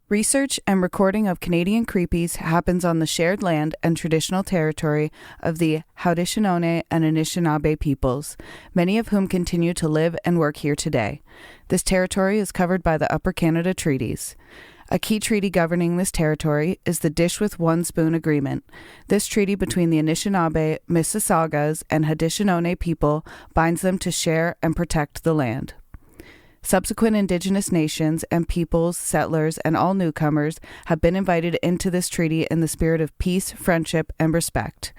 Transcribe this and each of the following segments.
Research and recording of Canadian Creepies happens on the shared land and traditional territory of the Haudenosaunee and Anishinaabe peoples, many of whom continue to live and work here today. This territory is covered by the Upper Canada Treaties. A key treaty governing this territory is the Dish with One Spoon Agreement. This treaty between the Anishinaabe, Mississaugas, and Haudenosaunee people binds them to share and protect the land. Subsequent Indigenous nations and peoples, settlers, and all newcomers have been invited into this treaty in the spirit of peace, friendship, and respect.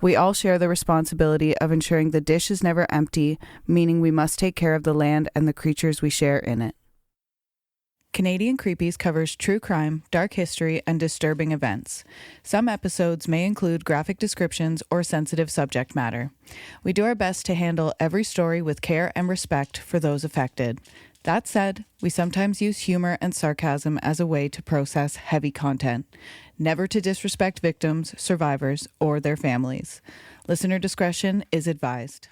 We all share the responsibility of ensuring the dish is never empty, meaning we must take care of the land and the creatures we share in it. Canadian Creepies covers true crime, dark history, and disturbing events. Some episodes may include graphic descriptions or sensitive subject matter. We do our best to handle every story with care and respect for those affected. That said, we sometimes use humor and sarcasm as a way to process heavy content, never to disrespect victims, survivors, or their families. Listener discretion is advised.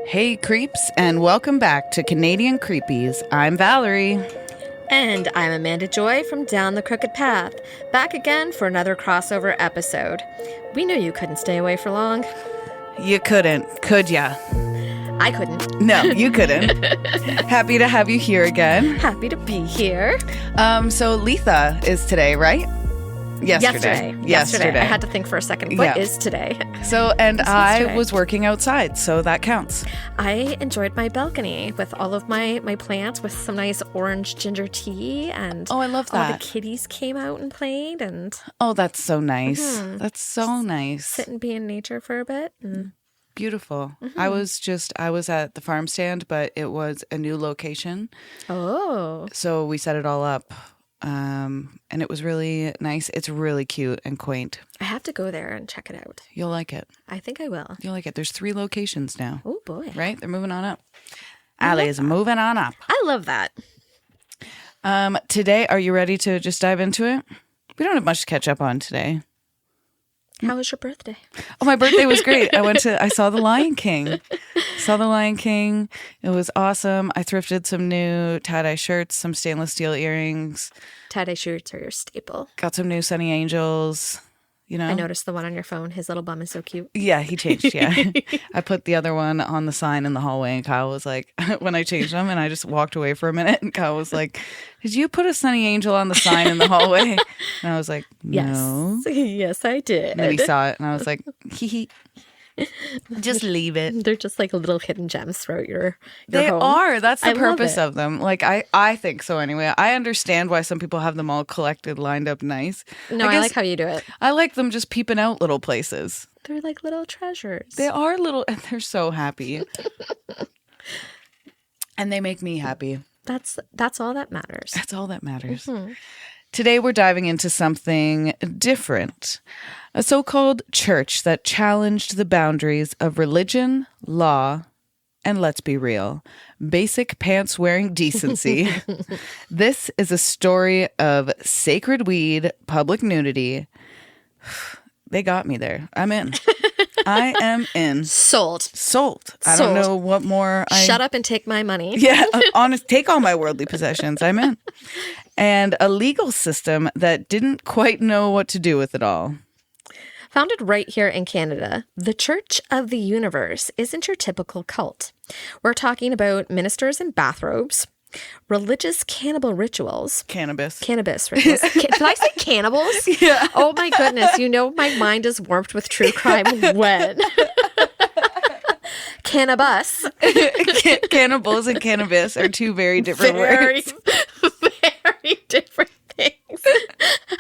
Hey creeps, and welcome back to Canadian Creepies. I'm Valerie. And I'm Amanda Joy from Down the Crooked Path, back again for another crossover episode. We knew you couldn't stay away for long. You couldn't, could ya? I couldn't. No, you couldn't. Happy to have you here again. Happy to be here. So Letha is today, right? Yesterday. I had to think for a second. What is today? So, and I was working outside, so that counts. I enjoyed my balcony with all of my plants with some nice orange ginger tea. And oh, I love that. All the kitties came out and played. And oh, that's so nice. Mm-hmm. That's so nice. Sit and be in nature for a bit. And beautiful. Mm-hmm. I was at the farm stand, but it was a new location. Oh. So we set it all up. And it was really nice. It's really cute and quaint. I have to go there and check it out. You'll like it. I think I will. You'll like it. There's 3 locations now. Oh, boy. Right? They're moving on up. Allie is moving on up. I love that. Today, are you ready to just dive into it? We don't have much to catch up on today. How was your birthday? Oh, my birthday was great. I saw The Lion King. It was awesome. I thrifted some new tie-dye shirts, some stainless steel earrings. Tie-dye shirts are your staple. Got some new Sunny Angels, you know. I noticed the one on your phone. His little bum is so cute. Yeah, he changed, yeah. I put the other one on the sign in the hallway, and Kyle was like, when I changed them, and I just walked away for a minute, and Kyle was like, did you put a Sunny Angel on the sign in the hallway? And I was like, no. Yes, I did. And then he saw it, and I was like, hee hee. Just leave it. They're just like little hidden gems throughout your they home. Are. That's the purpose of them. Like, I think so anyway. I understand why some people have them all collected, lined up nice. No, I like how you do it. I like them just peeping out little places. They're like little treasures. They are little, and they're so happy. And they make me happy. That's all that matters. That's all that matters. Mm-hmm. Today we're diving into something different. A so-called church that challenged the boundaries of religion, law, and let's be real, basic pants-wearing decency. This is a story of sacred weed, public nudity. They got me there. I'm in. I am in. Sold. I don't know what more. Shut up and take my money. Yeah, honest. Take all my worldly possessions. I'm in. And a legal system that didn't quite know what to do with it all. Founded right here in Canada, the Church of the Universe isn't your typical cult. We're talking about ministers in bathrobes, religious cannibal rituals. Cannabis rituals. Did I say cannibals? Yeah. Oh my goodness. You know my mind is warped with true crime when? Cannabis. Cannibals and cannabis are 2 very different words. Very different things.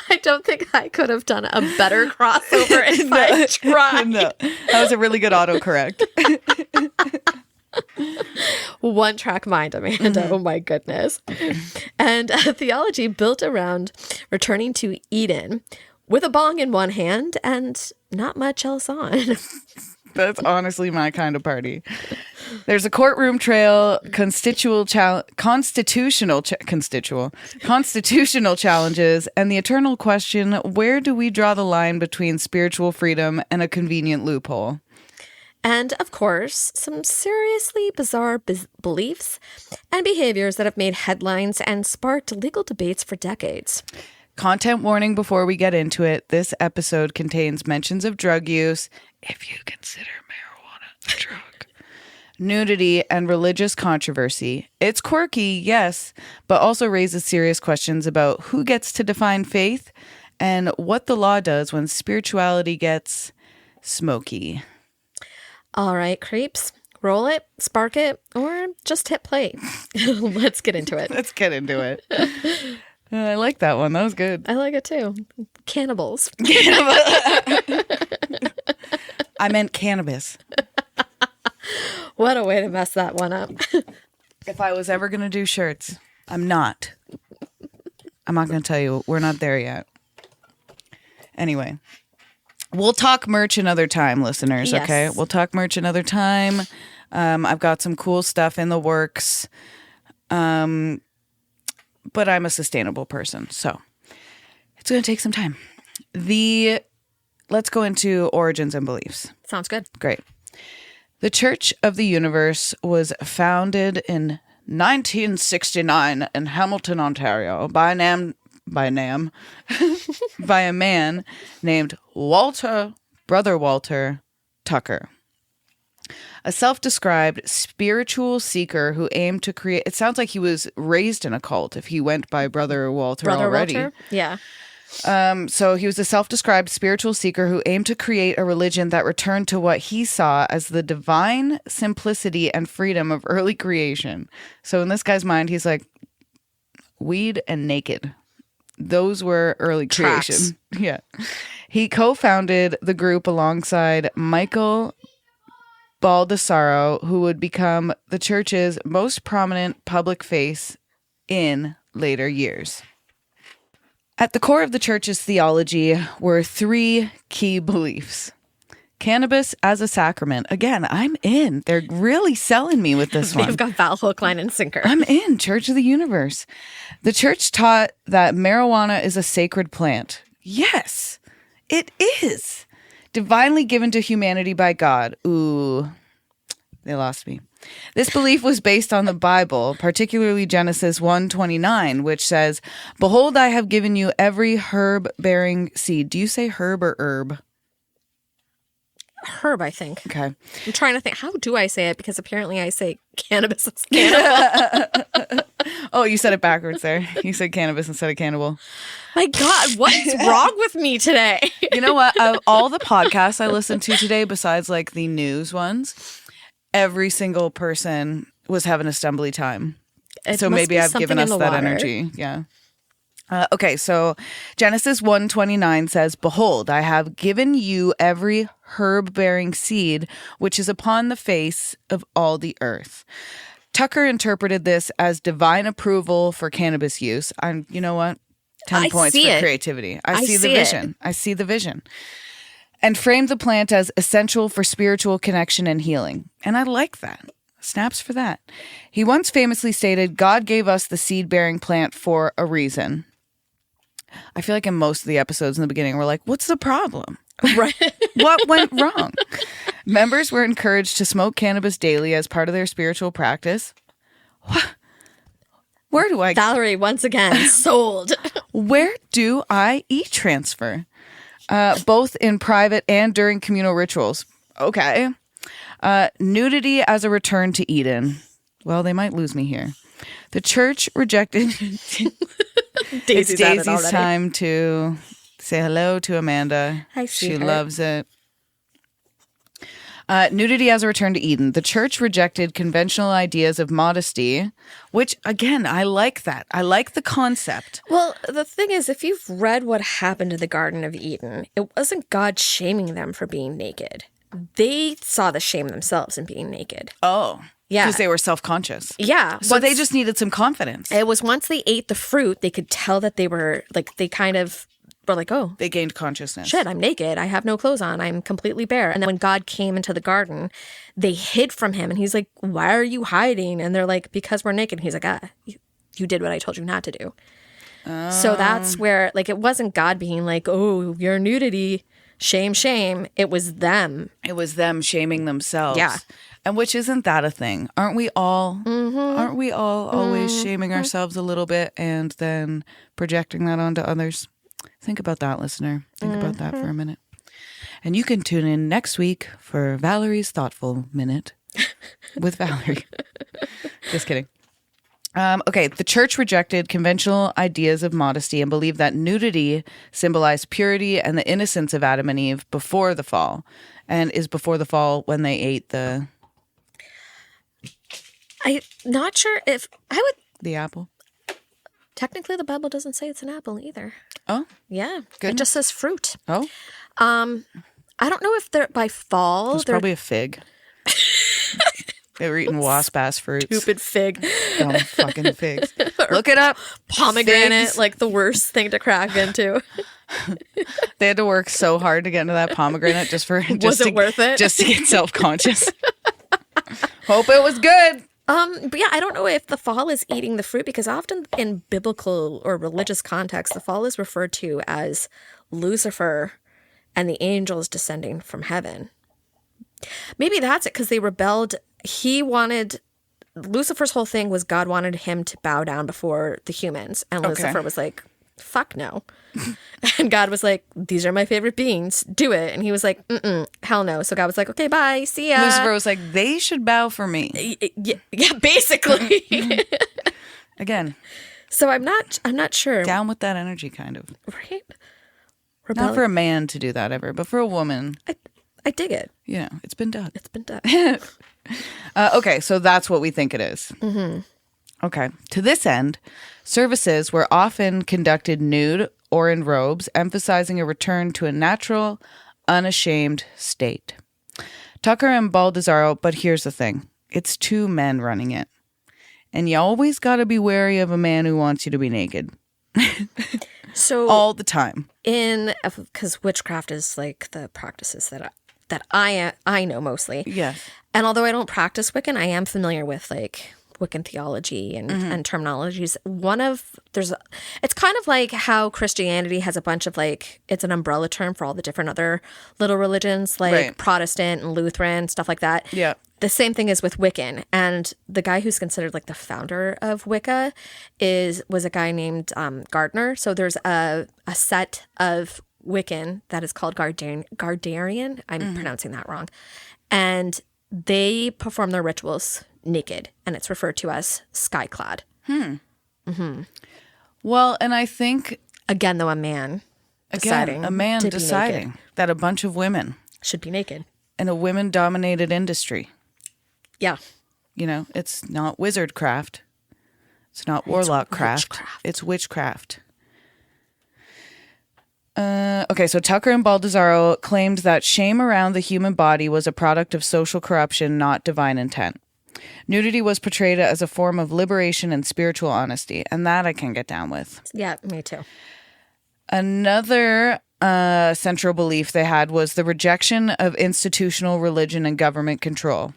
I don't think I could have done a better crossover if I tried. No, that was a really good autocorrect. One track mind, Amanda. Mm-hmm. Oh my goodness. And a theology built around returning to Eden with a bong in one hand and not much else on. That's honestly my kind of party. There's a courtroom trail, constitutional challenges, and the eternal question, where do we draw the line between spiritual freedom and a convenient loophole? And, of course, some seriously bizarre beliefs and behaviors that have made headlines and sparked legal debates for decades. Content warning before we get into it. This episode contains mentions of drug use, if you consider marijuana a drug, nudity, and religious controversy. It's quirky, yes, but also raises serious questions about who gets to define faith and what the law does when spirituality gets smoky. All right, creeps. Roll it, spark it, or just hit play. Let's get into it. Let's get into it. I like that one. That was good. I like it too. Cannibals. I meant cannabis. What a way to mess that one up. If I was ever going to do shirts, I'm not. I'm not going to tell you. We're not there yet. Anyway, we'll talk merch another time, listeners, Yes. okay? We'll talk merch another time. I've got some cool stuff in the works. But I'm a sustainable person, so it's going to take some time. Let's go into origins and beliefs. Sounds good. Great. The Church of the Universe was founded in 1969 in Hamilton, Ontario by a man named Brother Walter Tucker. A self-described spiritual seeker who aimed to create... It sounds like he was raised in a cult if he went by Brother Walter already. Walter? Yeah. So he was a self-described spiritual seeker who aimed to create a religion that returned to what he saw as the divine simplicity and freedom of early creation. So in this guy's mind, he's like, weed and naked. Those were early creation. Yeah. He co-founded the group alongside Michael Baldessaro, who would become the church's most prominent public face in later years. At the core of the church's theology were three key beliefs. Cannabis as a sacrament. Again, I'm in. They're really selling me with this one. They've got Val, hook, line, and sinker. I'm in. Church of the Universe. The church taught that marijuana is a sacred plant. Yes, it is. Divinely given to humanity by God. Ooh, they lost me. This belief was based on the Bible, particularly Genesis 1:29, which says, "Behold, I have given you every herb-bearing seed." Do you say herb or herb? Herb, I think. Okay. I'm trying to think. How do I say it? Because apparently I say cannabis is cannibal. Oh, you said it backwards there. You said cannabis instead of cannibal. My God, what is wrong with me today? You know what? Of all the podcasts I listened to today, besides like the news ones, every single person was having a stumbly time. So maybe I've given us that energy. Yeah. Okay, so Genesis 1:29 says, "Behold, I have given you every herb-bearing seed which is upon the face of all the earth." Tucker interpreted this as divine approval for cannabis use. You know what? 10 points for creativity. I see the vision. I see the vision. And framed the plant as essential for spiritual connection and healing. And I like that. Snaps for that. He once famously stated, "God gave us the seed-bearing plant for a reason." I feel like in most of the episodes in the beginning, we're like, what's the problem? Right. What went wrong? Members were encouraged to smoke cannabis daily as part of their spiritual practice. Where do I... Valerie, once again, sold. Where do I e-transfer? Both in private and during communal rituals. Okay. Nudity as a return to Eden. Well, they might lose me here. The church rejected... It's Daisy's time to say hello to Amanda. Hi, she sweetheart. loves it. Nudity as a return to Eden. The church rejected conventional ideas of modesty, which, again, I like that. I like the concept. Well, the thing is, if you've read what happened in the Garden of Eden, it wasn't God shaming them for being naked. They saw the shame themselves in being naked. Oh. Yeah. Because they were self-conscious. Yeah. So they just needed some confidence. It was once they ate the fruit, they could tell that they were, like, they kind of were like, oh. They gained consciousness. Shit, I'm naked. I have no clothes on. I'm completely bare. And then when God came into the garden, they hid from him. And he's like, why are you hiding? And they're like, because we're naked. And he's like, you did what I told you not to do. So that's where, like, it wasn't God being like, oh, your nudity shame. It was them. It was them shaming themselves. Yeah. And which isn't that a thing? Aren't we all always shaming ourselves a little bit and then projecting that onto others? Think about that, listener. Think about that for a minute. And you can tune in next week for Valerie's Thoughtful Minute with Valerie. Just kidding. Okay, the church rejected conventional ideas of modesty and believed that nudity symbolized purity and the innocence of Adam and Eve before the fall. And is before the fall when they ate the... I'm not sure if I would... The apple? Technically, the Bible doesn't say it's an apple either. Oh? Yeah. Goodness. It just says fruit. Oh? I don't know if they're by fall. It's probably a fig. They were eating wasp-ass fruits. Stupid fig. Dumb fucking figs. Look it up. Pomegranate, Figs. like the worst thing to crack into. They had to work so hard to get into that pomegranate just Was it worth it? Just to get self-conscious. Hope it was good. But yeah, I don't know if the fall is eating the fruit because often in biblical or religious context, the fall is referred to as Lucifer and the angels descending from heaven. Maybe that's it because they rebelled. Lucifer's whole thing was God wanted him to bow down before the humans. And Lucifer was like, fuck no. And God was like, these are my favorite beings. Do it. And he was like, hell no. So God was like, okay, bye. See ya. Lucifer was like, they should bow for me. Yeah, basically. Again. So I'm not sure. Down with that energy, kind of. Right? Not for a man to do that ever, but for a woman. I dig it. Yeah, it's been done. It's been done. Okay, so that's what we think it is. Mm-hmm. Okay. To this end, services were often conducted nude or in robes, emphasizing a return to a natural, unashamed state. Tucker and Baldessaro, but here's the thing. It's two men running it. And you always got to be wary of a man who wants you to be naked. So all the time. Because witchcraft is like the practices that I know mostly. Yes. And although I don't practice Wiccan, I am familiar with like Wiccan theology and terminologies. It's kind of like how Christianity has a bunch of like, it's an umbrella term for all the different other little religions, like Protestant and Lutheran, stuff like that. Yeah. The same thing is with Wiccan. And the guy who's considered like the founder of Wicca was a guy named Gardner. So there's a set of Wiccan that is called Gardnerian. I'm pronouncing that wrong. And they perform their rituals naked, and it's referred to as skyclad. Well, and I think... Again, though, a man deciding that a bunch of women... should be naked. In a women-dominated industry. Yeah. You know, it's not wizard craft. It's not warlock craft. It's witchcraft. Okay, so Tucker and Baldessaro claimed that shame around the human body was a product of social corruption, not divine intent. Nudity was portrayed as a form of liberation and spiritual honesty, and that I can get down with. Yeah, me too. Another central belief they had was the rejection of institutional religion and government control.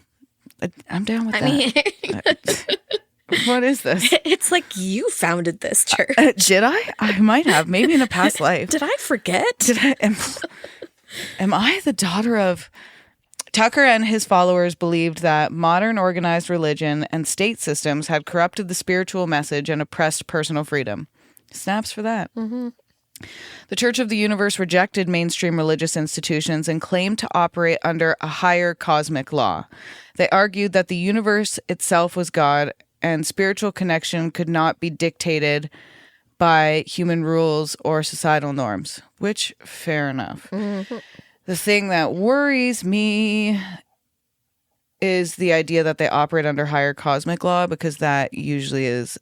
I'm down with that. What is this? It's like you founded this church. Did I? I might have. Maybe in a past life. Did I forget? Am I the daughter of... Tucker and his followers believed that modern organized religion and state systems had corrupted the spiritual message and oppressed personal freedom. Snaps for that. Mm-hmm. The Church of the Universe rejected mainstream religious institutions and claimed to operate under a higher cosmic law. They argued that the universe itself was God and spiritual connection could not be dictated by human rules or societal norms, which, fair enough. Mm-hmm. The thing that worries me is the idea that they operate under higher cosmic law, because that usually is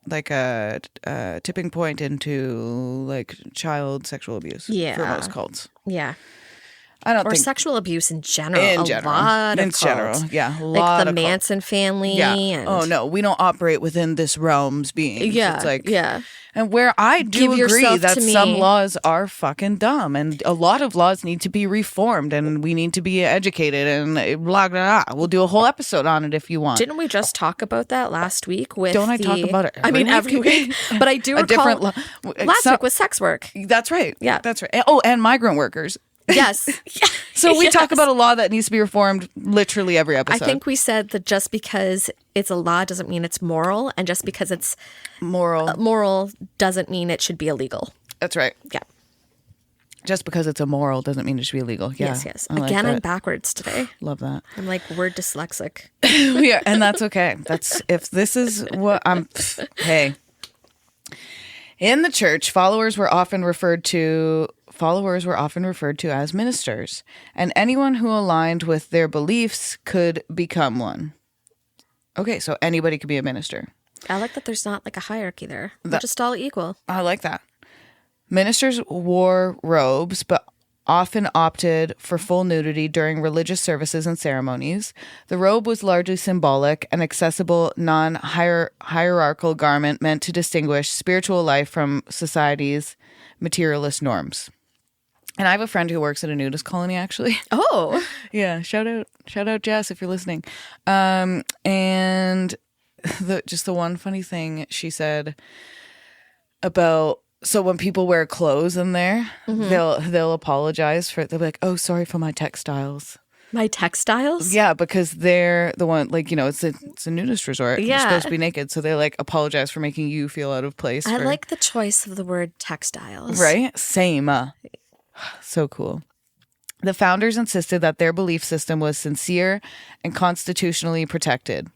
like a tipping point into like child sexual abuse for most cults. Yeah. Or sexual abuse in general. A lot of cults. Yeah. A like lot the of Manson family. Yeah. And Oh, no. We don't operate within this realm's being. Yeah. It's like, yeah. And where I do Give agree yourself that to some me. laws are fucking dumb and a lot of laws need to be reformed and we need to be educated and blah, blah, blah. We'll do a whole episode on it if you want. Didn't we just talk about that last week with Don't I talk about it every week? But I do recall last week was sex work. That's right. Yeah. That's right. Oh, and migrant workers. Yes. So we talk about a law that needs to be reformed literally every episode. I think we said that just because it's a law doesn't mean it's moral, and just because it's moral doesn't mean it should be illegal. That's right. Yeah. Just because it's immoral doesn't mean it should be illegal. Yeah. Yes. Again, I'm backwards today. Love that. I'm like word dyslexic. Yeah, and that's okay. That's if this is what I'm. Hey. In the church, followers were often referred to as ministers, and anyone who aligned with their beliefs could become one. Okay, so anybody could be a minister. I like that there's not like a hierarchy there. We're just all equal. I like that. Ministers wore robes, but often opted for full nudity during religious services and ceremonies. The robe was largely symbolic, an accessible, non-hierarchical garment meant to distinguish spiritual life from society's materialist norms. And I have a friend who works at a nudist colony, actually. Oh. Yeah, shout out Jess if you're listening. And the one funny thing she said about, so when people wear clothes in there, they'll apologize for it. They'll be like, "Oh, sorry for my textiles." My textiles? Yeah, because they're the one, like, you know, it's a nudist resort. Yeah. You're supposed to be naked, so they like apologize for making you feel out of place. I like the choice of the word textiles. Right? Same. So cool. The founders insisted that their belief system was sincere and constitutionally protected.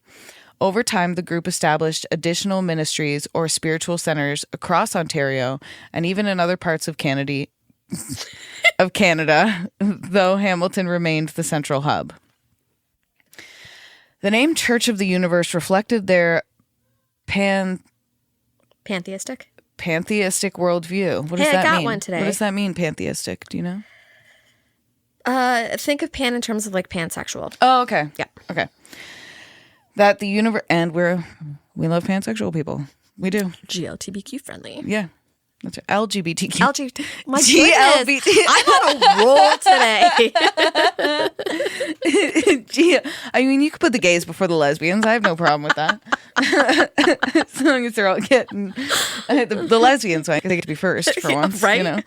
Over time, the group established additional ministries or spiritual centers across Ontario and even in other parts of Canada, though Hamilton remained the central hub. The name Church of the Universe reflected their pantheistic worldview. What does that mean? I got one today. What does that mean, pantheistic? Do you know? Think of pan in terms of like pansexual. Oh, okay. Yeah. Okay. That the universe, and we love pansexual people. We do. GLTBQ friendly. Yeah. That's right. LGBTQ. My goodness. I'm on a roll today. I mean, you could put the gays before the lesbians. I have no problem with that. As long as they're all getting the lesbians, I think it to be first for once. Right? You know?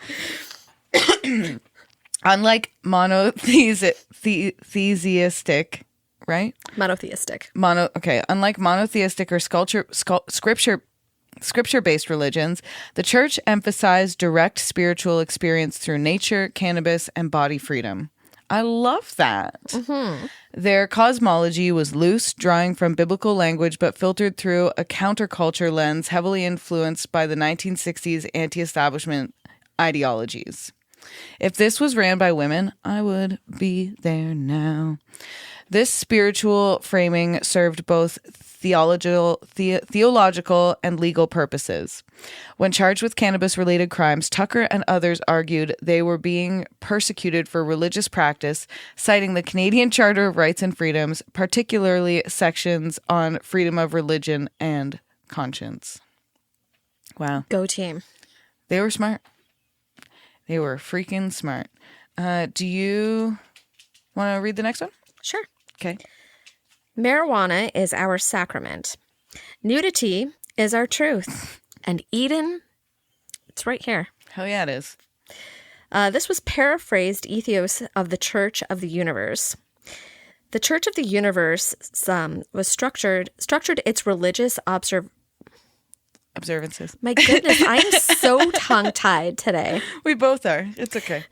Unlike monotheistic, right? Monotheistic. Unlike monotheistic or scripture-based religions, the church emphasized direct spiritual experience through nature, cannabis, and body freedom. I love that. Mm-hmm. Their cosmology was loose, drawing from biblical language, but filtered through a counterculture lens heavily influenced by the 1960s anti-establishment ideologies. If this was ran by women, I would be there now. This spiritual framing served both theological and legal purposes. When charged with cannabis-related crimes, Tucker and others argued they were being persecuted for religious practice, citing the Canadian Charter of Rights and Freedoms, particularly sections on freedom of religion and conscience. Wow. Go team. They were smart. They were freaking smart. Do you want to read the next one? Sure. Okay. Marijuana is our sacrament. Nudity is our truth. And Eden, it's right here. Hell yeah, it is. This was paraphrased ethos of the Church of the Universe. The Church of the Universe was structured its religious observances. My goodness, I'm so tongue-tied today. We both are. It's okay.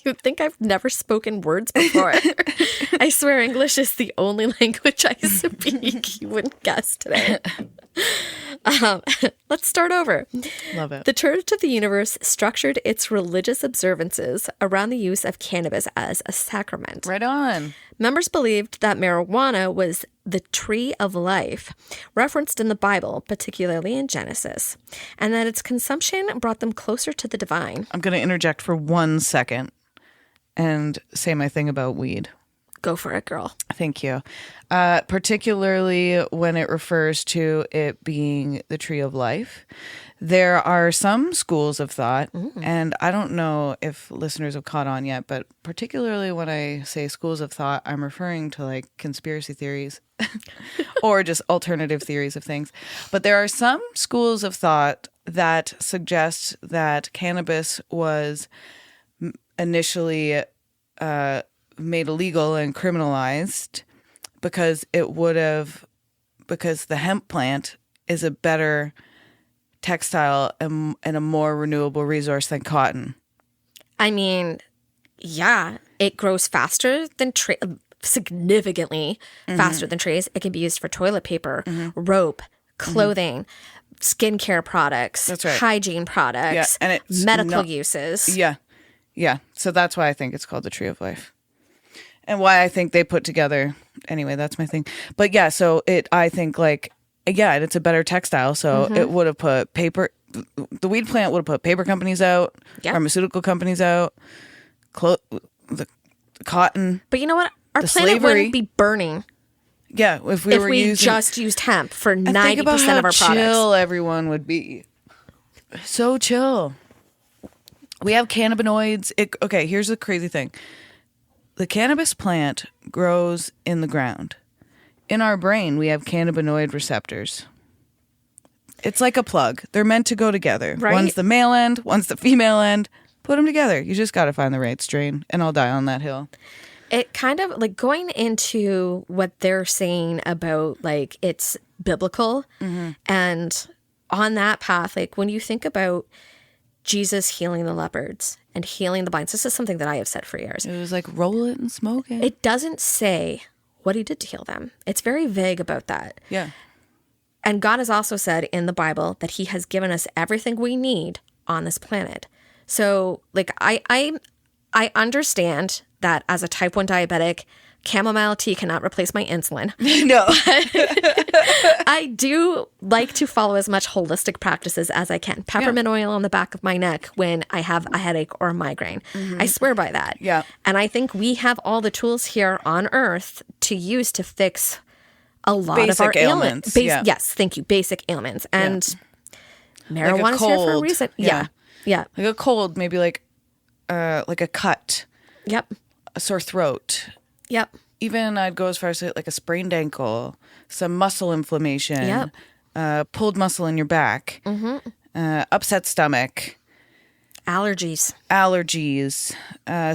You'd think I've never spoken words before. I swear English is the only language I speak. You wouldn't guess today. Let's start over. Love it. The Church of the Universe structured its religious observances around the use of cannabis as a sacrament. Right on. Members believed that marijuana was the tree of life, referenced in the Bible, particularly in Genesis, and that its consumption brought them closer to the divine. I'm going to interject for 1 second. and say my thing about weed. Go for it, girl. Thank you. Particularly when it refers to it being the tree of life. There are some schools of thought, and I don't know if listeners have caught on yet, but particularly when I say schools of thought, I'm referring to like conspiracy theories or just alternative theories of things. But there are some schools of thought that suggest that cannabis was initially made illegal and criminalized because the hemp plant is a better textile and a more renewable resource than cotton. I mean, yeah, it grows faster than significantly faster than trees. It can be used for toilet paper, rope, clothing, skincare products, That's right. hygiene products, and it's medical uses. Yeah. So that's why I think it's called the tree of life. And why I think they put together, anyway, that's my thing. But yeah, so I think like, yeah, it's a better textile. So it would have put the weed plant would have put paper companies out, pharmaceutical companies out, the cotton. But you know what? Our planet slavery. wouldn't be burning. Yeah, if we just used hemp for 90% of our products. Chill everyone would be. So chill. We have cannabinoids. Okay, here's the crazy thing. The cannabis plant grows in the ground. In our brain, we have cannabinoid receptors. It's like a plug. They're meant to go together. Right? One's the male end, one's the female end. Put them together. You just got to find the right strain, and I'll die on that hill. It kind of like going into what they're saying about like it's biblical and on that path, like when you think about Jesus healing the leopards and healing the blinds, this is something that I have said for years. It was like roll it and smoke it. It doesn't say what he did to heal them. It's very vague about that. Yeah. And God has also said in the Bible that he has given us everything we need on this planet. So like I understand that as a type 1 diabetic, chamomile tea cannot replace my insulin. No. I do like to follow as much holistic practices as I can. Peppermint oil on the back of my neck when I have a headache or a migraine. I swear by that. Yeah. And I think we have all the tools here on Earth to use to fix a lot of our ailments. Yes, thank you. Basic ailments. And marijuana's here for a reason. Yeah. Like a cold, maybe like a cut. Yep. A sore throat. Yep. Even I'd go as far as like a sprained ankle, some muscle inflammation, pulled muscle in your back, upset stomach, allergies,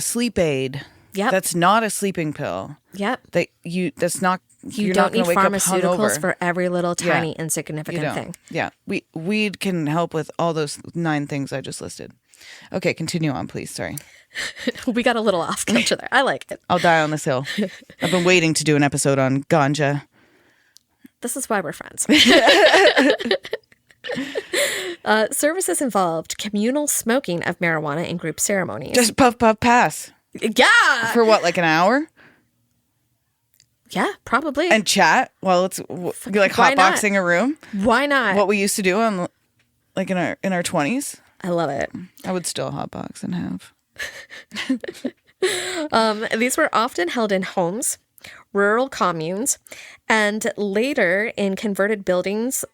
sleep aid. Yep. That's not a sleeping pill. Yep. You don't need pharmaceuticals for every little tiny insignificant thing. Yeah. Weed can help with all those 9 things I just listed. Okay, continue on, please. Sorry. We got a little off kilter there. I like it. I'll die on this hill. I've been waiting to do an episode on ganja. This is why we're friends. Services involved communal smoking of marijuana in group ceremonies. Just puff, puff, pass. Yeah. For what, like an hour? Yeah, probably. And chat while it's like hotboxing a room. Why not? What we used to do on like in our 20s. I love it. I would still hotbox and have. These were often held in homes, rural communes, and later in converted buildings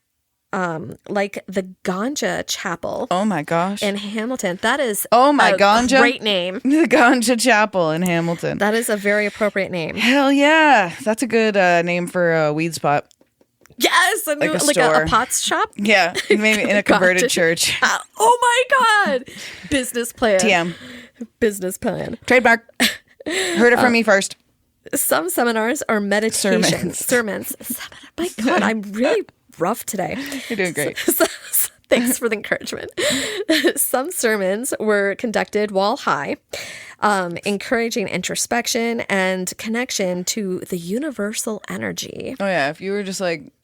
like the Ganja Chapel. Oh my gosh. In Hamilton. That is Ganja. Great name. The Ganja Chapel in Hamilton. That is a very appropriate name. Hell yeah. That's a good name for a weed spot. Yes, like a Potts shop. Yeah, maybe in a converted church. Oh my God! Business plan. TM. Business plan. Trademark. Heard it from me first. Some seminars or meditations. Sermons. My God, I'm really rough today. You're doing great. Thanks for the encouragement. Some sermons were conducted while high, encouraging introspection and connection to the universal energy. Oh yeah, if you were just like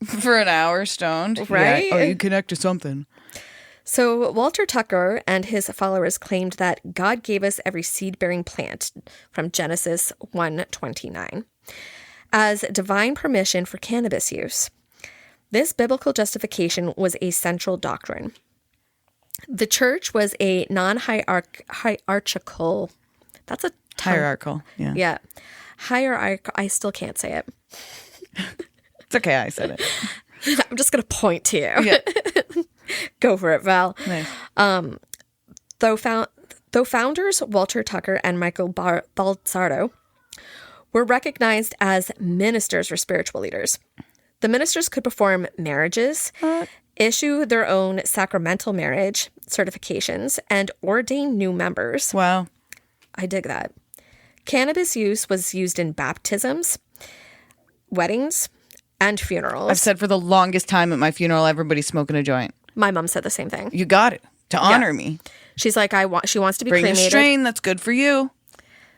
for an hour stoned, right? Yeah. Oh, you connect to something. So Walter Tucker and his followers claimed that God gave us every seed-bearing plant from Genesis 1:29 as divine permission for cannabis use. This biblical justification was a central doctrine. The church was a non-hierarchical That's a hierarchical. Yeah. Yeah. Hierarchical. I still can't say it. It's okay. I said it. I'm just going to point to you. Yeah. Go for it, Val. Nice. Though founders Walter Tucker and Michael Baltzardo were recognized as ministers or spiritual leaders, the ministers could perform marriages, issue their own sacramental marriage certifications, and ordain new members. Wow. I dig that. Cannabis use was used in baptisms, weddings, and funerals. I've said for the longest time at my funeral, everybody's smoking a joint. My mom said the same thing. You got it. To honor me. She's like, she wants to be Bring cremated. a strain that's good for you.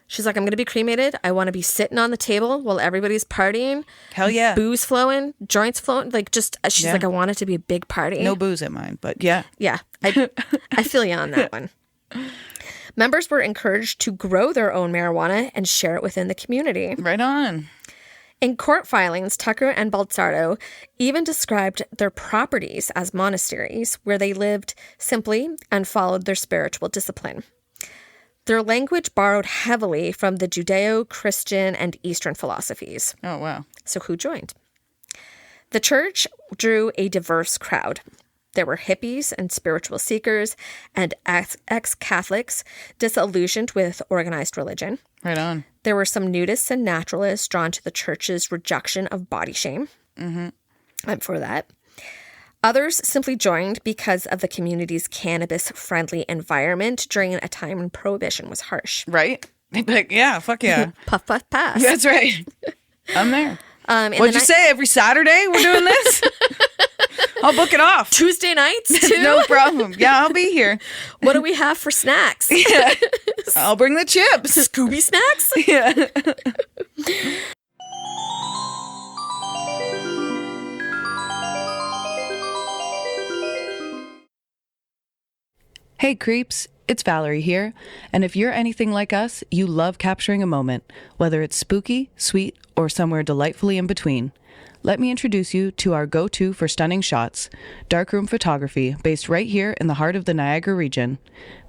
She's like, I'm going to be cremated. I want to be sitting on the table while everybody's partying. Hell yeah. Booze flowing, joints flowing. Like, just, she's like, I want it to be a big party. No booze at mine, but yeah. Yeah. I feel you on that one. Members were encouraged to grow their own marijuana and share it within the community. Right on. In court filings, Tucker and Baltzardo even described their properties as monasteries where they lived simply and followed their spiritual discipline. Their language borrowed heavily from the Judeo-Christian and Eastern philosophies. Oh, wow. So who joined? The church drew a diverse crowd. There were hippies and spiritual seekers and ex-Catholics disillusioned with organized religion. Right on. There were some nudists and naturalists drawn to the church's rejection of body shame. Mm-hmm. I'm for that. Others simply joined because of the community's cannabis-friendly environment during a time when prohibition was harsh. Right? They'd be like, yeah, fuck yeah. Puff, puff, pass. That's right. I'm there. What'd you say? Every Saturday we're doing this? I'll book it off. Tuesday nights, too? No problem. Yeah, I'll be here. What do we have for snacks? Yeah. I'll bring the chips. Scooby snacks? Yeah. Hey, creeps. It's Valerie here. And if you're anything like us, you love capturing a moment, whether it's spooky, sweet, or somewhere delightfully in between. Let me introduce you to our go-to for stunning shots, darkroom photography, based right here in the heart of the Niagara region.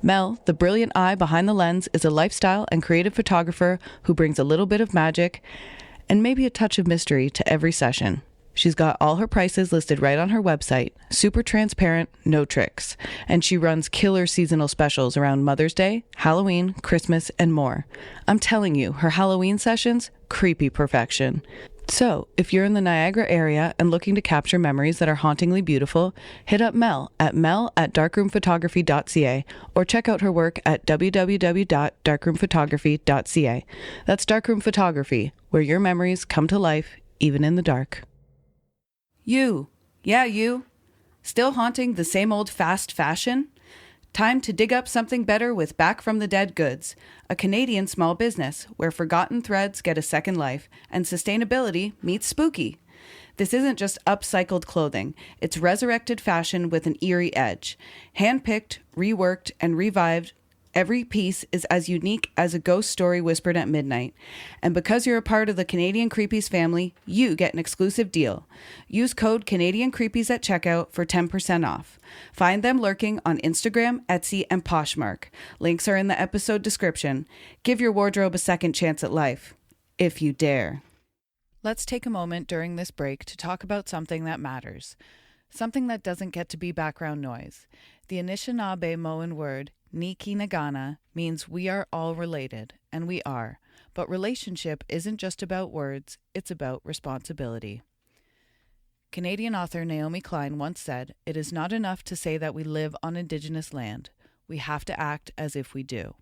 Mel, the brilliant eye behind the lens, is a lifestyle and creative photographer who brings a little bit of magic and maybe a touch of mystery to every session. She's got all her prices listed right on her website, super transparent, no tricks, and she runs killer seasonal specials around Mother's Day, Halloween, Christmas, and more. I'm telling you, her Halloween sessions, creepy perfection. So, if you're in the Niagara area and looking to capture memories that are hauntingly beautiful, hit up Mel at mel@darkroomphotography.ca or check out her work at www.darkroomphotography.ca. That's Darkroom Photography, where your memories come to life, even in the dark. You. Yeah, you. Still haunting the same old fast fashion? Time to dig up something better with Back from the Dead Goods, a Canadian small business where forgotten threads get a second life and sustainability meets spooky. This isn't just upcycled clothing. It's resurrected fashion with an eerie edge. Handpicked, reworked, and revived, every piece is as unique as a ghost story whispered at midnight. And because you're a part of the Canadian Creepies family, you get an exclusive deal. Use code Canadian Creepies at checkout for 10% off. Find them lurking on Instagram, Etsy, and Poshmark. Links are in the episode description. Give your wardrobe a second chance at life, if you dare. Let's take a moment during this break to talk about something that matters. Something that doesn't get to be background noise. The Anishinaabe-Moan word, Nikinagana, means we are all related, and we are. But relationship isn't just about words, it's about responsibility. Canadian author Naomi Klein once said, "It is not enough to say that we live on Indigenous land. We have to act as if we do."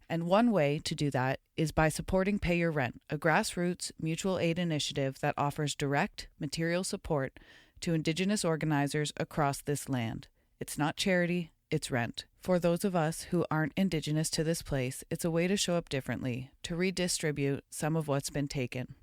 And one way to do that is by supporting Pay Your Rent, a grassroots mutual aid initiative that offers direct material support to Indigenous organizers across this land. It's not charity, it's rent. For those of us who aren't Indigenous to this place, it's a way to show up differently, to redistribute some of what's been taken.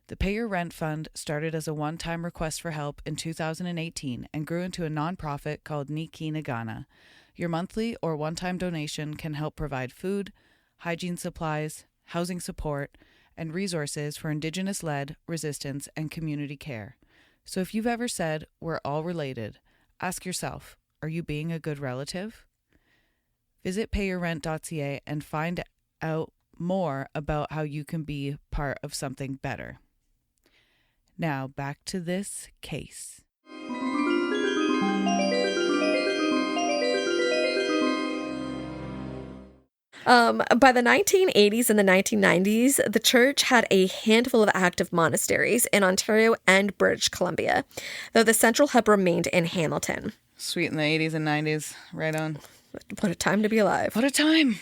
The Pay Your Rent Fund started as a one-time request for help in 2018 and grew into a nonprofit called Nikinagana. Your monthly or one-time donation can help provide food, hygiene supplies, housing support, and resources for Indigenous-led resistance and community care. So if you've ever said, "We're all related," ask yourself, are you being a good relative? Visit payyourrent.ca and find out more about how you can be part of something better. Now, back to this case. By the 1980s and the 1990s, the church had a handful of active monasteries in Ontario and British Columbia, though the central hub remained in Hamilton. Sweet in the 80s and 90s. Right on. What a time to be alive. What a time.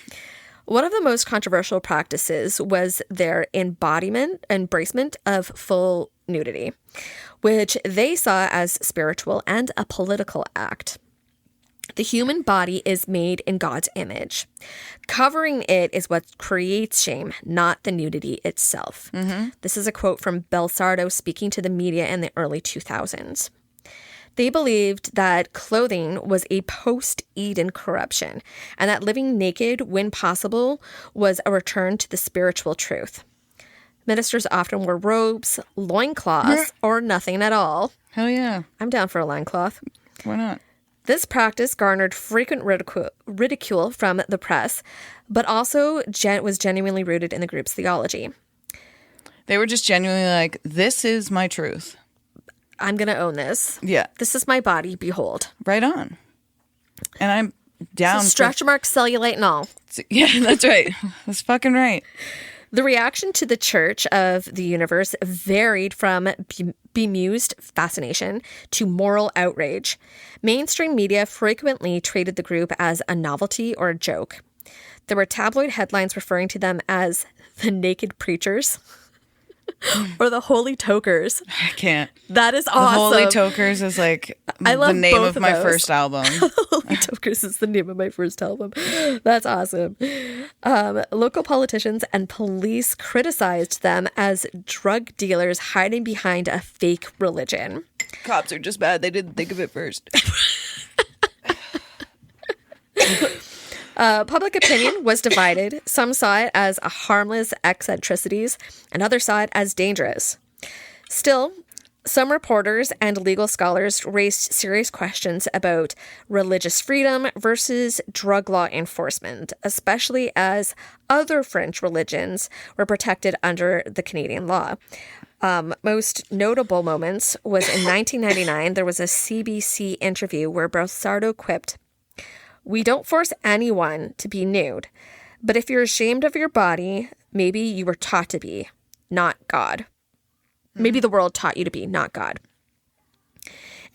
One of the most controversial practices was their embracement of full nudity, which they saw as spiritual and a political act. The human body is made in God's image. Covering it is what creates shame, not the nudity itself. Mm-hmm. This is a quote from Belsardo speaking to the media in the early 2000s. They believed that clothing was a post-Eden corruption, and that living naked, when possible, was a return to the spiritual truth. Ministers often wore robes, loincloths, or nothing at all. Hell yeah. I'm down for a loincloth. Why not? This practice garnered frequent ridicule from the press, but also was genuinely rooted in the group's theology. They were just genuinely like, this is my truth. I'm going to own this. Yeah. This is my body, behold. Right on. And I'm down. So stretch marks, cellulite, and all. Yeah, that's right. That's fucking right. The reaction to the Church of the Universe varied from bemused fascination to moral outrage. Mainstream media frequently treated the group as a novelty or a joke. There were tabloid headlines referring to them as the naked preachers or the holy tokers. I can't. That is awesome. The Holy Tokers is like the name of my first album. Holy Tokers is the name of my first album. That's awesome. Local politicians and police criticized them as drug dealers hiding behind a fake religion. Cops are just bad. They didn't think of it first. Public opinion was divided. Some saw it as a harmless eccentricities, and others saw it as dangerous. Still, some reporters and legal scholars raised serious questions about religious freedom versus drug law enforcement, especially as other French religions were protected under the Canadian law. Most notable moments was in 1999, there was a CBC interview where Belsardo quipped, "We don't force anyone to be nude, but if you're ashamed of your body, maybe you were taught to be, not God. Maybe the world taught you to be, not God."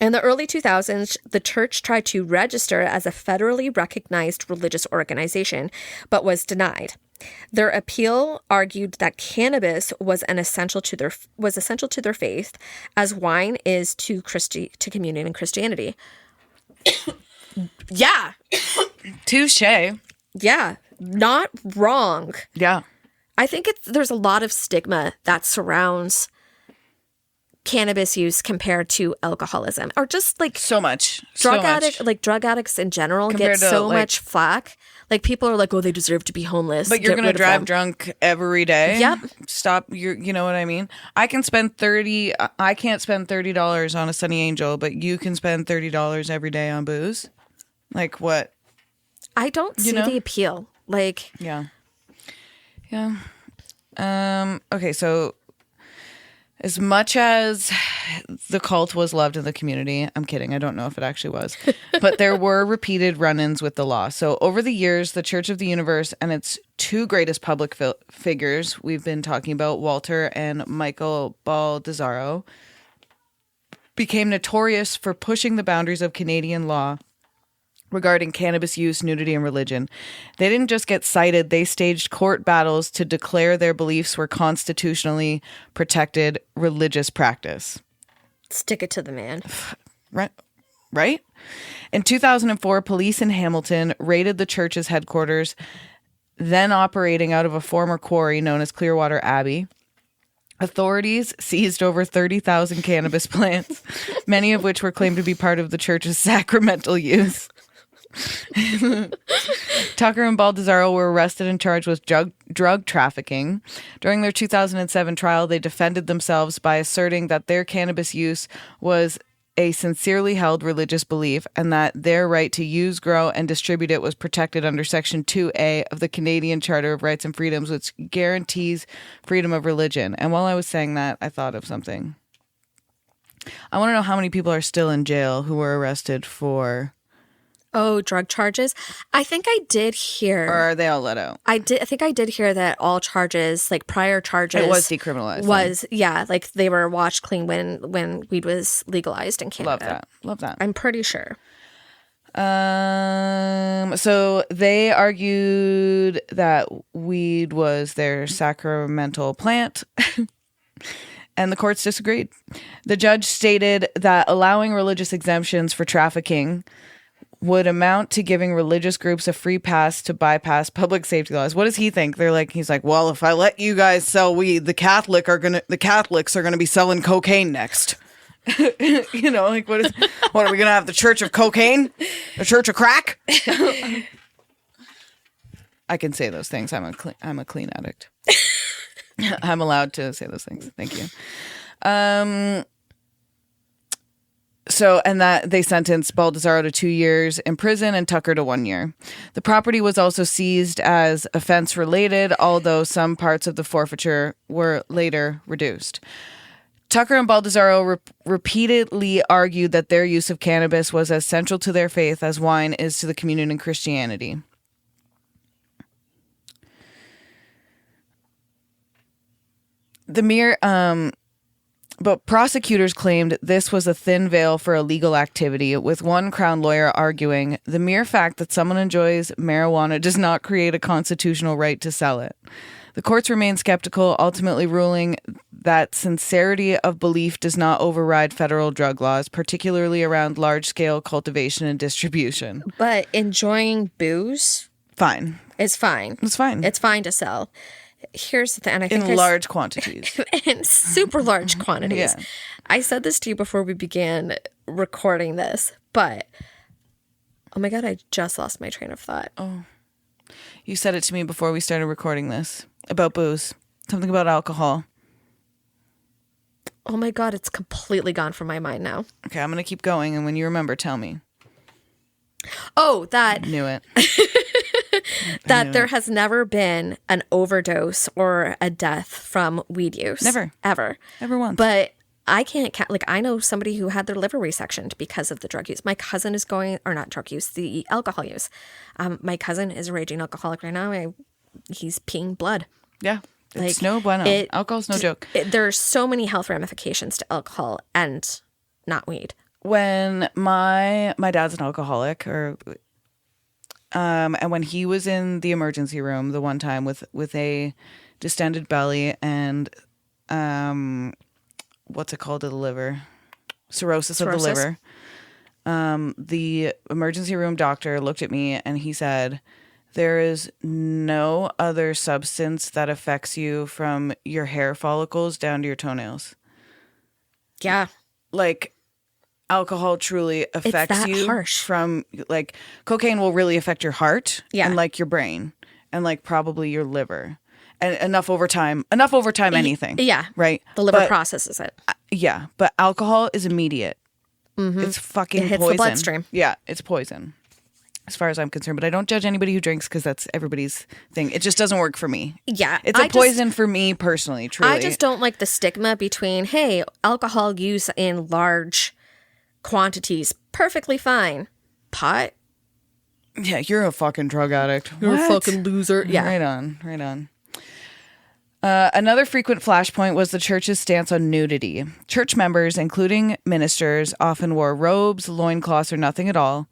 In the early 2000s, the church tried to register as a federally recognized religious organization, but was denied. Their appeal argued that cannabis was essential to their faith, as wine is to communion and Christianity. Yeah. Touche. Yeah. Not wrong. Yeah. I think there's a lot of stigma that surrounds cannabis use compared to alcoholism, or just like so much drug addicts in general compared get so much flack. Like people are like, oh, they deserve to be homeless. But you're going to drive drunk every day. Yep. Stop. You know what I mean? I can't spend $30 on a Sunny Angel, but you can spend $30 every day on booze. Like what? I don't see the appeal. Like, yeah. Okay. So as much as the cult was loved in the community, I'm kidding. I don't know if it actually was, but there were repeated run-ins with the law. So over the years, the Church of the Universe and its two greatest public figures, we've been talking about Walter and Michael Baldassaro, became notorious for pushing the boundaries of Canadian law regarding cannabis use, nudity, and religion. They didn't just get cited, they staged court battles to declare their beliefs were constitutionally protected religious practice. Stick it to the man. Right? In 2004, police in Hamilton raided the church's headquarters, then operating out of a former quarry known as Clearwater Abbey. Authorities seized over 30,000 cannabis plants, many of which were claimed to be part of the church's sacramental use. Tucker and Baldassaro were arrested and charged with drug trafficking. During their 2007 trial, they defended themselves by asserting that their cannabis use was a sincerely held religious belief and that their right to use, grow, and distribute it was protected under Section 2A of the Canadian Charter of Rights and Freedoms, which guarantees freedom of religion. And while I was saying that, I thought of something. I want to know how many people are still in jail who were arrested for... Oh, drug charges. I think I did hear. Or are they all let out? I think I did hear that all charges, like prior charges, it was decriminalized. Like they were washed clean when weed was legalized in Canada. Love that. I'm pretty sure. So they argued that weed was their sacramental plant. And the courts disagreed. The judge stated that allowing religious exemptions for trafficking would amount to giving religious groups a free pass to bypass public safety laws. What does he think? He's like, well, if I let you guys sell weed, the Catholics are gonna be selling cocaine next. What are we gonna have? The Church of Cocaine? The Church of Crack? I can say those things. I'm a clean addict. I'm allowed to say those things. Thank you. And that they sentenced Baldessaro to 2 years in prison and Tucker to 1 year. The property was also seized as offense related, although some parts of the forfeiture were later reduced. Tucker and Baldessaro repeatedly argued that their use of cannabis was as central to their faith as wine is to the communion in Christianity. But prosecutors claimed this was a thin veil for illegal activity, with one Crown lawyer arguing the mere fact that someone enjoys marijuana does not create a constitutional right to sell it. The courts remained skeptical, ultimately ruling that sincerity of belief does not override federal drug laws, particularly around large-scale cultivation and distribution. But enjoying booze? Fine. It's fine. It's fine. It's fine to sell. Here's the thing. And I think in large quantities. In super large quantities. Yeah. I said this to you before we began recording this, but oh my God, I just lost my train of thought. Oh. You said it to me before we started recording this about booze. Something about alcohol. Oh my God, it's completely gone from my mind now. Okay, I'm going to keep going, and when you remember, tell me. Oh, that. Knew it. That there has never been an overdose or a death from weed use. Never. Ever. Never once. But I can't, I know somebody who had their liver resectioned because of the drug use. My cousin is not drug use, the alcohol use. My cousin is a raging alcoholic right now. He's peeing blood. Yeah. It's no bueno. Alcohol's no joke. There's so many health ramifications to alcohol and not weed. When my dad's an alcoholic, and when he was in the emergency room the one time with a distended belly and what's it called to the liver? Cirrhosis of the liver. The emergency room doctor looked at me and he said, there is no other substance that affects you from your hair follicles down to your toenails. Yeah. Alcohol truly affects you harsh. From cocaine will really affect your heart and your brain and probably your liver and enough over time anything. Yeah. Right. The liver processes it. Yeah. But alcohol is immediate. Mm-hmm. It's fucking hits poison. The bloodstream. Yeah. It's poison as far as I'm concerned, but I don't judge anybody who drinks because that's everybody's thing. It just doesn't work for me. Yeah. It's a poison for me personally, truly. I just don't like the stigma between, hey, alcohol use in large quantities, perfectly fine. Pot? Yeah, you're a fucking drug addict. You're a fucking loser. Yeah. Right on. Another frequent flashpoint was the church's stance on nudity. Church members, including ministers, often wore robes, loincloths, or nothing at all,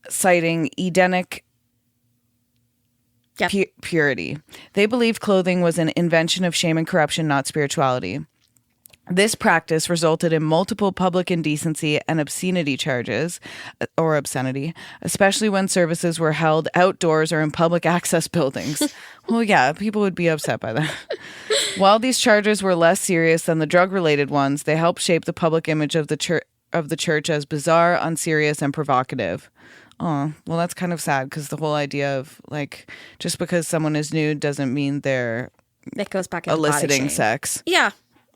citing Edenic purity. They believed clothing was an invention of shame and corruption, not spirituality. This practice resulted in multiple public indecency and obscenity charges, or obscenity, especially when services were held outdoors or in public access buildings. Well, yeah, people would be upset by that. While these charges were less serious than the drug-related ones, they helped shape the public image of the church as bizarre, unserious, and provocative. Oh, well, that's kind of sad because the whole idea of just because someone is nude doesn't mean they're it goes back into eliciting sex. Yeah.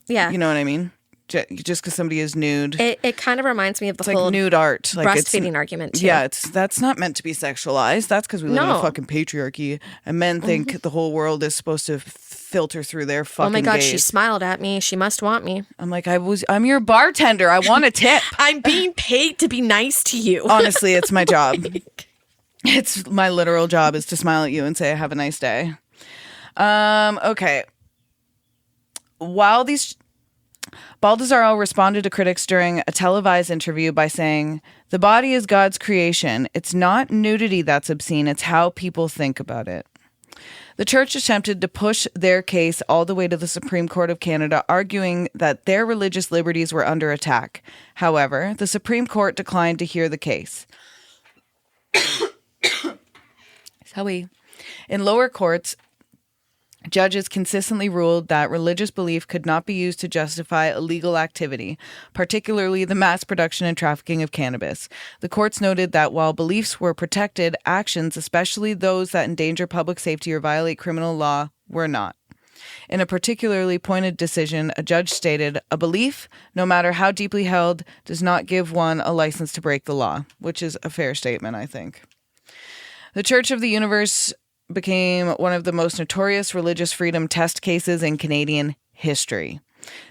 Yeah. You know what I mean? just because somebody is nude. It kind of reminds me of the It's whole like nude art. Like breastfeeding argument, too. Yeah, that's not meant to be sexualized. That's because we live in a fucking patriarchy. And men think the whole world is supposed to filter through their fucking Oh my God, gaze. she smiled at me. She must want me. I'm like, I'm your bartender. I want a tip. I'm being paid to be nice to you. Honestly, it's my job. It's my literal job is to smile at you and say, have a nice day. Okay. While Baldessaro responded to critics during a televised interview by saying, "The body is God's creation. It's not nudity that's obscene. It's how people think about it." The church attempted to push their case all the way to the Supreme Court of Canada, arguing that their religious liberties were under attack. However, the Supreme Court declined to hear the case. Sorry. In lower courts, judges consistently ruled that religious belief could not be used to justify illegal activity, particularly the mass production and trafficking of cannabis. The courts noted that while beliefs were protected, actions, especially those that endanger public safety or violate criminal law, were not. In a particularly pointed decision, a judge stated, "A belief, no matter how deeply held, does not give one a license to break the law," which is a fair statement, I think. The Church of the Universe became one of the most notorious religious freedom test cases in Canadian history.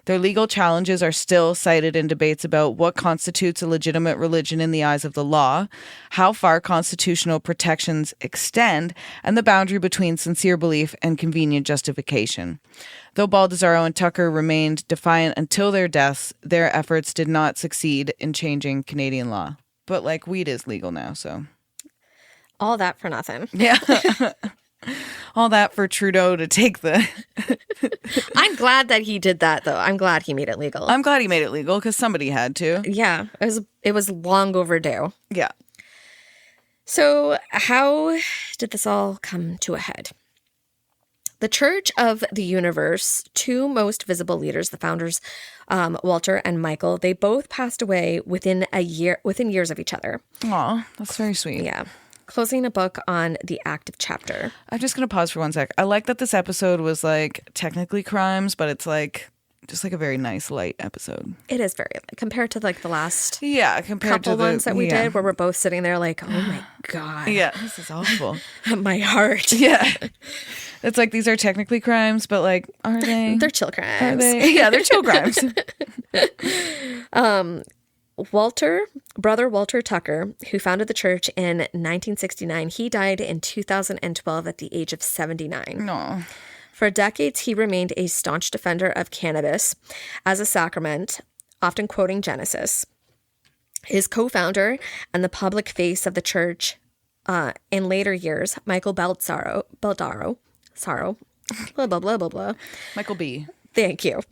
Their legal challenges are still cited in debates about what constitutes a legitimate religion in the eyes of the law, how far constitutional protections extend, and the boundary between sincere belief and convenient justification. Though Baldessaro and Tucker remained defiant until their deaths, their efforts did not succeed in changing Canadian law. But, like, weed is legal now, so... All that for nothing. Yeah. All that for Trudeau to take the... I'm glad that he did that, though. I'm glad he made it legal. I'm glad he made it legal because somebody had to. Yeah, it was long overdue. Yeah. So how did this all come to a head? The Church of the Universe, two most visible leaders, the founders, Walter and Michael, they both passed away within years of each other. Aw, that's very sweet. Yeah. Closing a book on the active chapter. I'm just going to pause for 1 sec. I like that this episode was like technically crimes, but it's like just like a very nice light episode. It is very compared to like the last compared couple to the ones that we did where we're both sitting there like, oh my God. Yeah, this is awful. My heart. Yeah. It's like these are technically crimes, but like, are they? They're chill crimes. Are they? Yeah, they're chill crimes. Brother Walter Tucker, who founded the church in 1969, he died in 2012 at the age of 79. No. For decades, he remained a staunch defender of cannabis as a sacrament, often quoting Genesis. His co-founder and the public face of the church in later years, Michael Baldessaro, blah, blah, blah, blah, blah. Michael B. Thank you.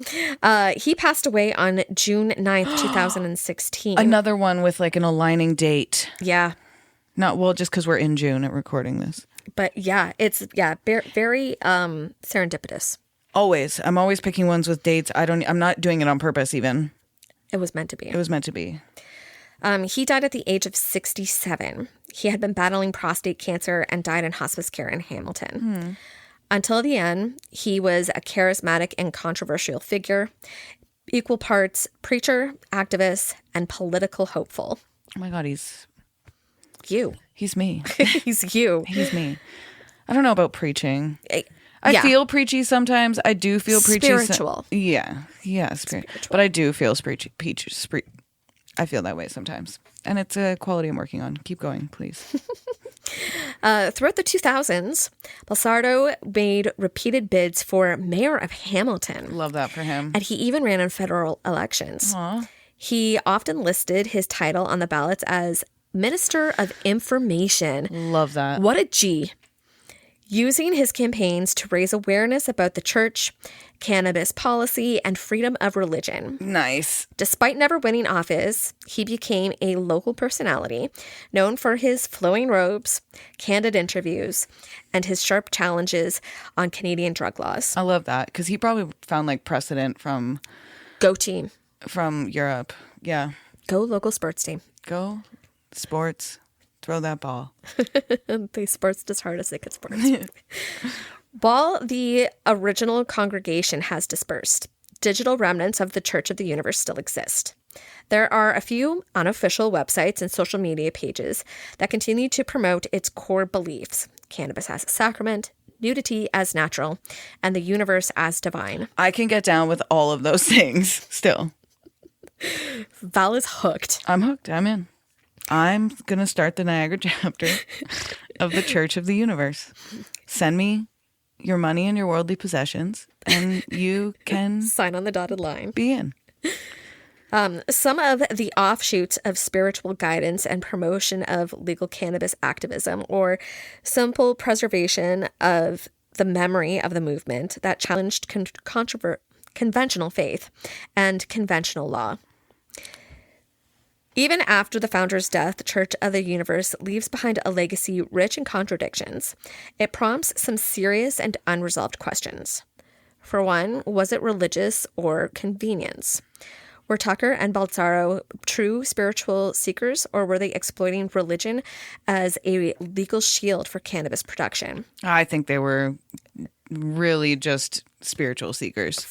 He passed away on June 9th, 2016. Another one with like an aligning date. Yeah. Just because we're in June at recording this. But yeah, it's very serendipitous. Always. I'm always picking ones with dates. I'm not doing it on purpose even. It was meant to be. It was meant to be. He died at the age of 67. He had been battling prostate cancer and died in hospice care in Hamilton. Until the end, he was a charismatic and controversial figure, equal parts preacher, activist, and political hopeful. Oh my God, he's me. He's you. He's me. I don't know about preaching. I feel preachy sometimes. I do feel preachy. Spiritual. Spiritual. But I do feel preachy. I feel that way sometimes. And it's a quality I'm working on. Keep going, please. Throughout the 2000s, Baldessaro made repeated bids for mayor of Hamilton. Love that for him. And he even ran in federal elections. Aww. He often listed his title on the ballots as Minister of Information. Love that. What a G. Using his campaigns to raise awareness about the church, cannabis policy, and freedom of religion. Nice. Despite never winning office, he became a local personality, known for his flowing robes, candid interviews, and his sharp challenges on Canadian drug laws. I love that, because he probably found like precedent from... Go team. From Europe. Yeah. Go local sports team. Go sports. Throw that ball. They sports as hard as they could sports. While the original congregation has dispersed, digital remnants of the Church of the Universe still exist. There are a few unofficial websites and social media pages that continue to promote its core beliefs: cannabis as a sacrament, nudity as natural, and the universe as divine. I can get down with all of those things still. Val is hooked. I'm hooked. I'm in. I'm going to start the Niagara chapter of the Church of the Universe. Send me your money and your worldly possessions, and you can sign on the dotted line. Be in. Some of the offshoots of spiritual guidance and promotion of legal cannabis activism, or simple preservation of the memory of the movement that challenged conventional faith and conventional law. Even after the founder's death, the Church of the Universe leaves behind a legacy rich in contradictions. It prompts some serious and unresolved questions. For one, was it religious or convenience? Were Tucker and Baltzaro true spiritual seekers, or were they exploiting religion as a legal shield for cannabis production? I think they were really just spiritual seekers.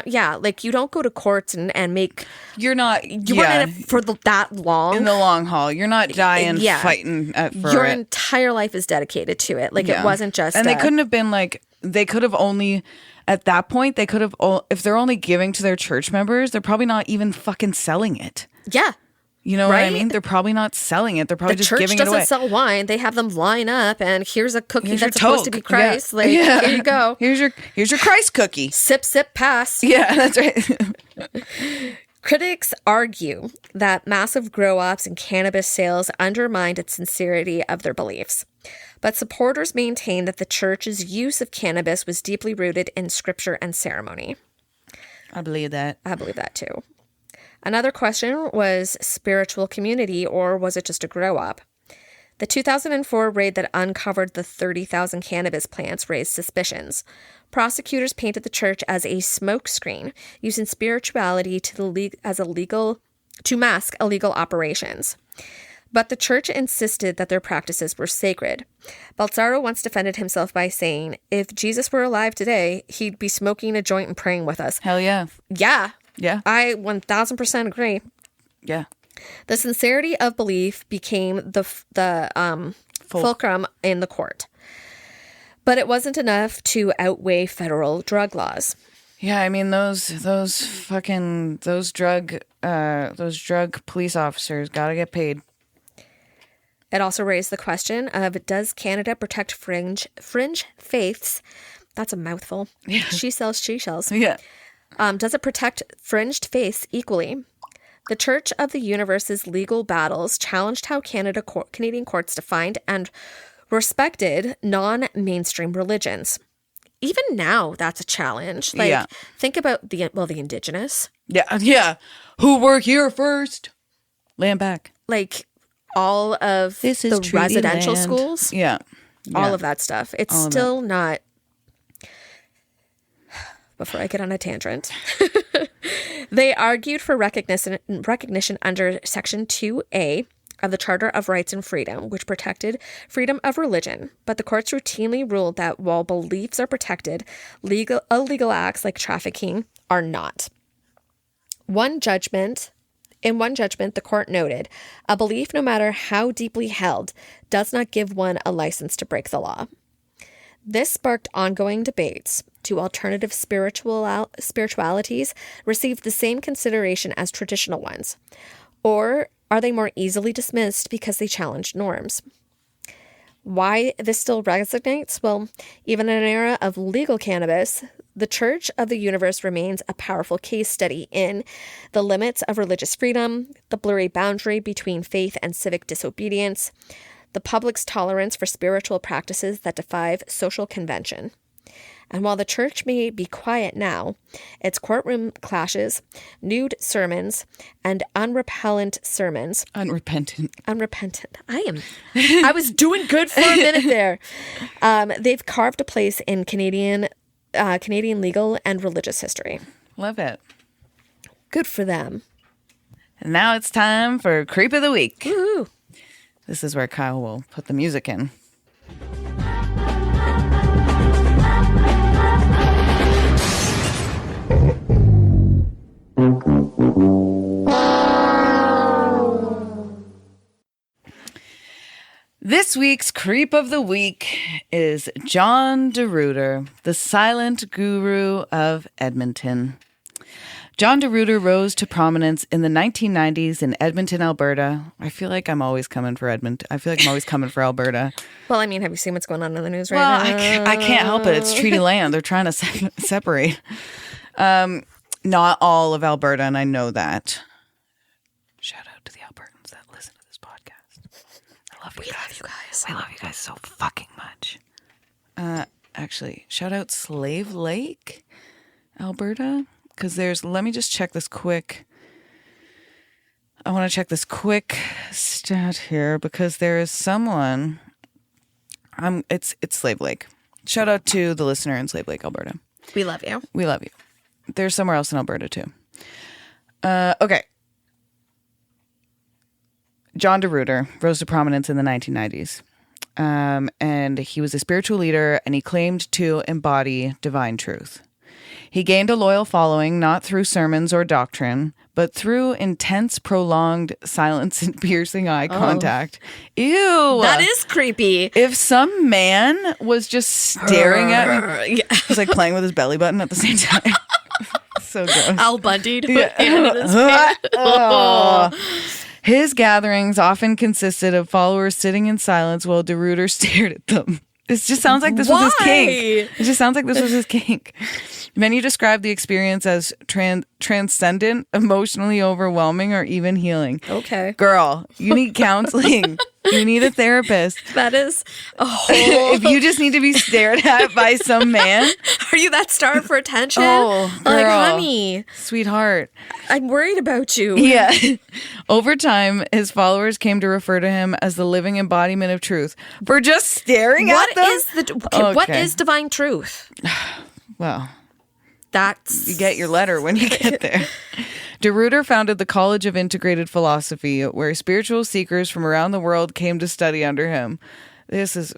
Like you don't go to courts and make... You're not... You weren't in it for that long. In the long haul. You're not dying fighting for Your it. entire life is dedicated to it. Like it wasn't just... And they couldn't have been like... They could have only... At that point, they could have... If they're only giving to their church members, they're probably not even fucking selling it. Yeah. You know what I mean? They're probably not selling it. They're probably just giving it away. The church doesn't sell wine. They have them line up, and here's a cookie that's supposed to be Christ. Yeah. Like, here you go. Here's your Christ cookie. Sip, sip, pass. Yeah, that's right. Critics argue that massive grow-ops and cannabis sales undermined the sincerity of their beliefs. But supporters maintain that the church's use of cannabis was deeply rooted in scripture and ceremony. I believe that. I believe that too. Another question was spiritual community, or was it just a grow-up? The 2004 raid that uncovered the 30,000 cannabis plants raised suspicions. Prosecutors painted the church as a smokescreen, using spirituality to mask illegal operations. But the church insisted that their practices were sacred. Baltzaro once defended himself by saying, if Jesus were alive today, he'd be smoking a joint and praying with us. Hell yeah. Yeah. Yeah. I 1000% agree. Yeah. The sincerity of belief became the fulcrum in the court. But it wasn't enough to outweigh federal drug laws. Yeah, I mean those drug police officers gotta get paid. It also raised the question of, does Canada protect fringe faiths? That's a mouthful. Yeah. She sells shells. Yeah. Does it protect fringed faiths equally? The Church of the Universe's legal battles challenged how Canadian courts defined and respected non-mainstream religions. Even now, that's a challenge. Like, think about the Indigenous. Yeah, yeah. Who were here first? Land back. Like, all of the residential schools. Yeah. All of that stuff. It's still not... Before I get on a tangent. They argued for recognition under Section 2A of the Charter of Rights and Freedom, which protected freedom of religion. But the courts routinely ruled that while beliefs are protected, illegal acts like trafficking are not. In one judgment, the court noted, a belief, no matter how deeply held, does not give one a license to break the law. This sparked ongoing debates. Do alternative spiritualities receive the same consideration as traditional ones? Or are they more easily dismissed because they challenge norms? Why this still resonates? Well, even in an era of legal cannabis, the Church of the Universe remains a powerful case study in the limits of religious freedom, the blurry boundary between faith and civic disobedience, the public's tolerance for spiritual practices that defy social convention. And while the church may be quiet now, its courtroom clashes, nude sermons, and unrepentant sermons. Unrepentant. I was doing good for a minute there. They've carved a place in Canadian legal and religious history. Love it. Good for them. And now it's time for Creep of the Week. Woo-hoo. This is where Kyle will put the music in. This week's Creep of the Week is John DeRuyter, the silent guru of Edmonton. John DeRuyter rose to prominence in the 1990s in Edmonton, Alberta. I feel like I'm always coming for Edmonton. I feel like I'm always coming for Alberta. Well, I mean, have you seen what's going on in the news right now? I can't help it. It's treaty land. They're trying to separate. Not all of Alberta, and I know that. Shout out to the Albertans that listen to this podcast. I love you guys. Love you guys. I love you guys so fucking much. Actually, shout out Slave Lake, Alberta. Because let me just check this quick. I want to check this quick stat here because there is someone. It's Slave Lake. Shout out to the listener in Slave Lake, Alberta. We love you. We love you. There's somewhere else in Alberta too. Okay. John DeRuyter rose to prominence in the 1990s. And he was a spiritual leader and he claimed to embody divine truth. He gained a loyal following not through sermons or doctrine, but through intense, prolonged silence and piercing eye contact. Ew. That is creepy. If some man was just staring at me, he was like playing with his belly button at the same time. So gross. Al Bundy. His gatherings often consisted of followers sitting in silence while DeRuyter stared at them. It just sounds like this was his kink. It just sounds like this was his kink. Many describe the experience as transcendent, emotionally overwhelming, or even healing. Okay. Girl, you need counseling. You need a therapist. That is a whole... If you just need to be stared at by some man. Are you that starved for attention? Oh, girl. Like, honey. Sweetheart. I'm worried about you. Yeah. Over time, his followers came to refer to him as the living embodiment of truth for just staring at them. What is divine truth? Well... That's... You get your letter when you get there. DeRuyter founded the College of Integrated Philosophy, where spiritual seekers from around the world came to study under him. This is...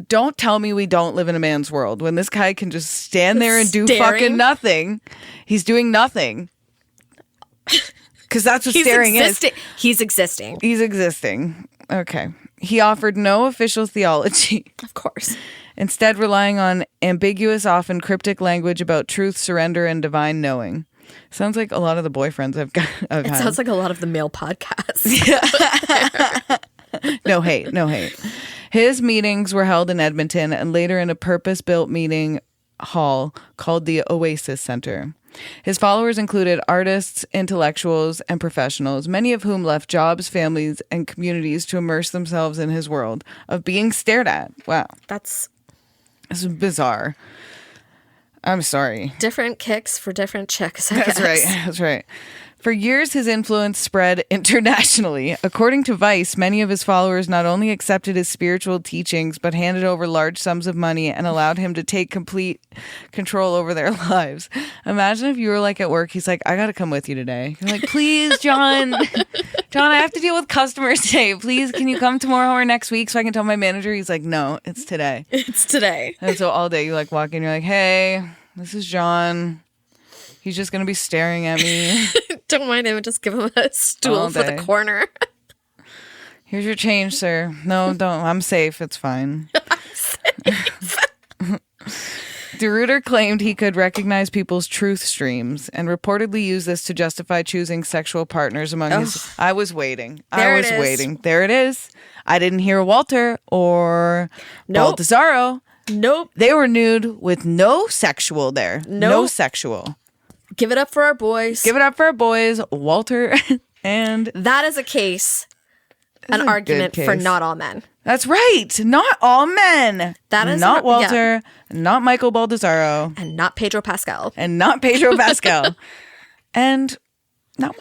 Don't tell me we don't live in a man's world when this guy can just stand there and do fucking nothing. He's doing nothing. Because that's what staring is. He's existing. He's existing. Okay. He offered no official theology. Of course. Instead relying on ambiguous, often cryptic language about truth, surrender, and divine knowing. Sounds like a lot of the boyfriends I've had. It sounds like a lot of the male podcasts. No hate. His meetings were held in Edmonton and later in a purpose-built meeting hall called the Oasis Center. His followers included artists, intellectuals, and professionals, many of whom left jobs, families, and communities to immerse themselves in his world of being stared at. Wow. This is bizarre. I'm sorry. Different kicks for different chicks, I guess. That's right. For years, his influence spread internationally. According to Vice, many of his followers not only accepted his spiritual teachings, but handed over large sums of money and allowed him to take complete control over their lives. Imagine if you were like at work, he's like, I got to come with you today. You're like, please, John. John, I have to deal with customers today. Please, can you come tomorrow or next week so I can tell my manager? He's like, no, it's today. It's today. And so all day you like walk in, you're like, hey, this is John. He's just going to be staring at me. Don't mind him. Just give him a stool for the corner. Here's your change, sir. No, don't. I'm safe. It's fine. I'm safe. DeRuyter claimed he could recognize people's truth streams and reportedly used this to justify choosing sexual partners among his... I was waiting. There it is. I didn't hear Walter or Baldassaro. Nope. They were nude with no sexual there. No sexual. Give it up for our boys. Walter and... That is a case, an argument for not all men. That's right. Not all men. That is not Walter, not Michael Baldassaro. And not Pedro Pascal. And not my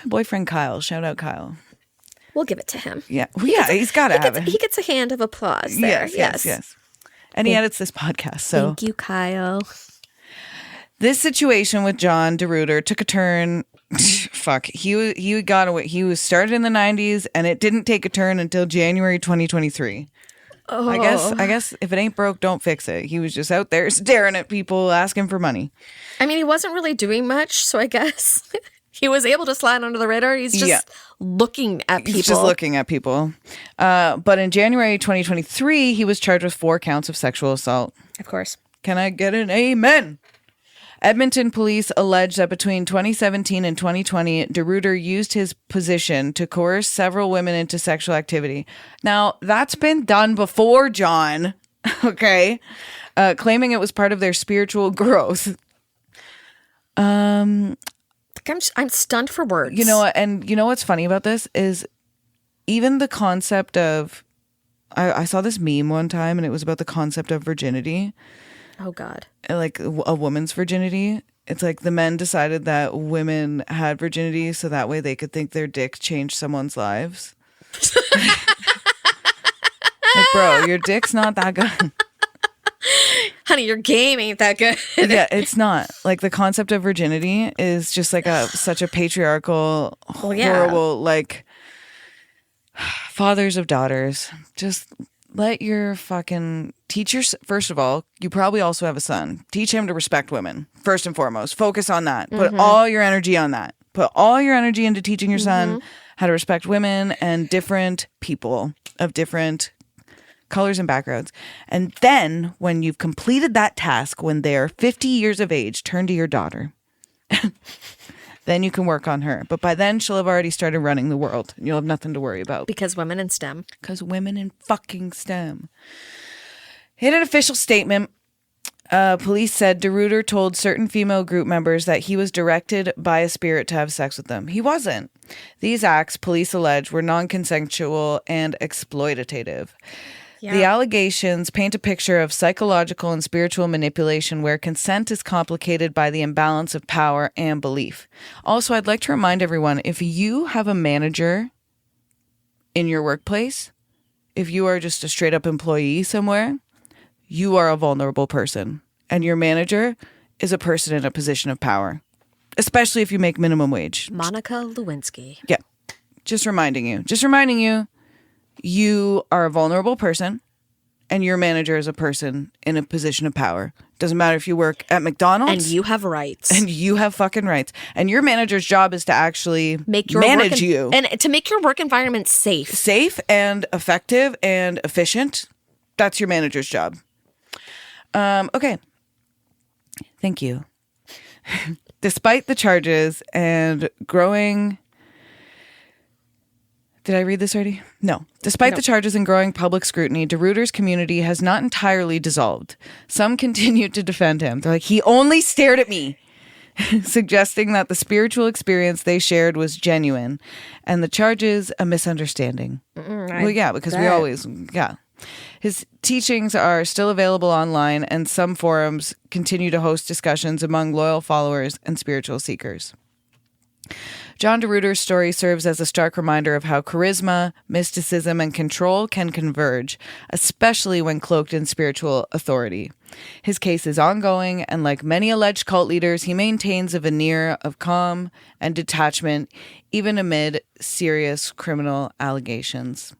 boyfriend Kyle. Shout out Kyle. We'll give it to him. Yeah, he's got to have it. He gets a hand of applause there. Yes. And he edits this podcast, so... Thank you, Kyle. This situation with John DeRuyter took a turn. Fuck. He got away. He was started in the 90s, and it didn't take a turn until January 2023. Oh. I guess if it ain't broke, don't fix it. He was just out there staring at people, asking for money. I mean, he wasn't really doing much, so I guess He was able to slide under the radar. He's just looking at people. He's just looking at people. But in January 2023, he was charged with 4 counts of sexual assault. Of course. Can I get an amen? Edmonton police allege that between 2017 and 2020, DeRuyter used his position to coerce several women into sexual activity. Now, that's been done before, John. Okay. Claiming it was part of their spiritual growth. I'm stunned for words. You know, and you know what's funny about this is even the concept of, I saw this meme one time and it was about the concept of virginity. Oh, God. Like a woman's virginity. It's like the men decided that women had virginity so that way they could think their dick changed someone's lives. Like, bro, your dick's not that good. Honey, your game ain't that good. Yeah, it's not. Like the concept of virginity is just like such a patriarchal, horrible, like fathers of daughters. Just let your fucking teachers, first of all, you probably also have a son. Teach him to respect women, first and foremost. Focus on that. Put all your energy on that. Put all your energy into teaching your son how to respect women and different people of different colors and backgrounds. And then when you've completed that task, when they're 50 years of age, turn to your daughter. Then you can work on her. But by then she'll have already started running the world. And you'll have nothing to worry about. Because women in STEM. Because women in fucking STEM. In an official statement, police said DeRuyter told certain female group members that he was directed by a spirit to have sex with them. He wasn't. These acts, police allege, were non-consensual and exploitative. Yeah. The allegations paint a picture of psychological and spiritual manipulation where consent is complicated by the imbalance of power and belief. Also, I'd like to remind everyone, if you have a manager in your workplace, if you are just a straight up employee somewhere, you are a vulnerable person. And your manager is a person in a position of power, especially if you make minimum wage. Monica Lewinsky. Yeah. Just reminding you. You are a vulnerable person and your manager is a person in a position of power. Doesn't matter if you work at McDonald's. And you have rights. And you have fucking rights. And your manager's job is to actually manage you. And to make your work environment safe. Safe and effective and efficient. That's your manager's job. Okay. Thank you. Despite the charges and growing... Did I read this already? No. Despite the charges and growing public scrutiny, DeRuyter's community has not entirely dissolved. Some continue to defend him. They're like, he only stared at me, suggesting that the spiritual experience they shared was genuine and the charges a misunderstanding. Well, yeah, because we always, His teachings are still available online and some forums continue to host discussions among loyal followers and spiritual seekers. John DeRuyter's story serves as a stark reminder of how charisma, mysticism, and control can converge, especially when cloaked in spiritual authority. His case is ongoing, and like many alleged cult leaders, he maintains a veneer of calm and detachment, even amid serious criminal allegations.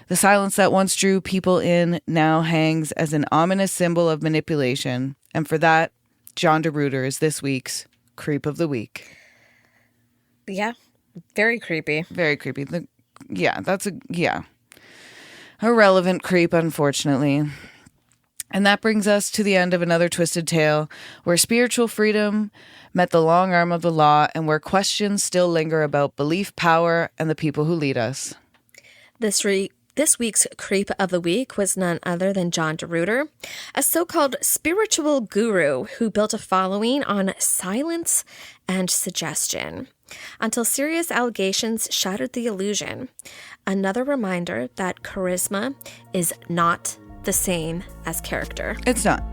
The silence that once drew people in now hangs as an ominous symbol of manipulation, and for that, John DeRuyter is this week's Creep of the Week. Yeah, very creepy. Very creepy. A relevant creep, unfortunately. And that brings us to the end of another twisted tale where spiritual freedom met the long arm of the law and where questions still linger about belief, power, and the people who lead us. This week's Creep of the Week was none other than John DeRuyter, a so-called spiritual guru who built a following on silence and suggestion, until serious allegations shattered the illusion. Another reminder that charisma is not the same as character. It's not.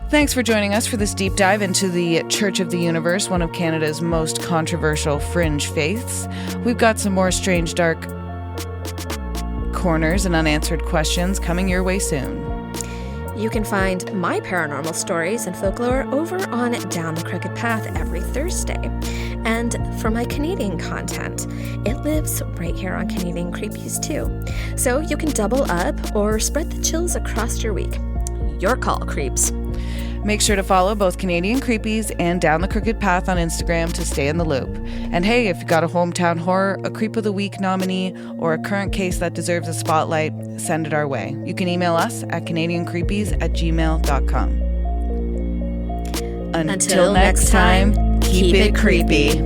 Thanks for joining us for this deep dive into the Church of the Universe, one of Canada's most controversial fringe faiths. We've got some more strange, dark corners and unanswered questions coming your way soon. You can find my paranormal stories and folklore over on Down the Crooked Path every Thursday. And for my Canadian content, it lives right here on Canadian Creepies too. So you can double up or spread the chills across your week. Your call, creeps. Make sure to follow both Canadian Creepies and Down the Crooked Path on Instagram to stay in the loop. And hey, if you've got a hometown horror, a Creep of the Week nominee, or a current case that deserves a spotlight, send it our way. You can email us at canadiancreepies@gmail.com. Until next time, keep it creepy.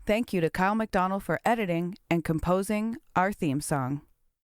Thank you to Kyle McDonald for editing and composing our theme song.